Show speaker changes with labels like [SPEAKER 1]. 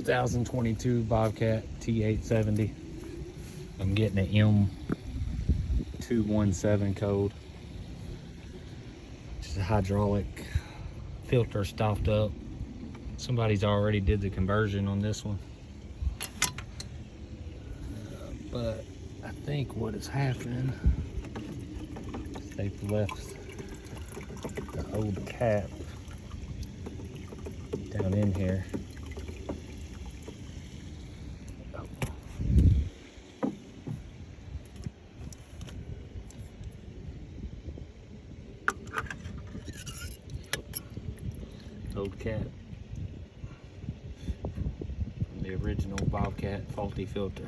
[SPEAKER 1] 2022 Bobcat T870. I'm getting an M0217 code. Just a hydraulic filter stopped up. Somebody's already did the conversion on this one. But I think what is happening is they've left the old cap down in here. Old cap from the original Bobcat faulty filter.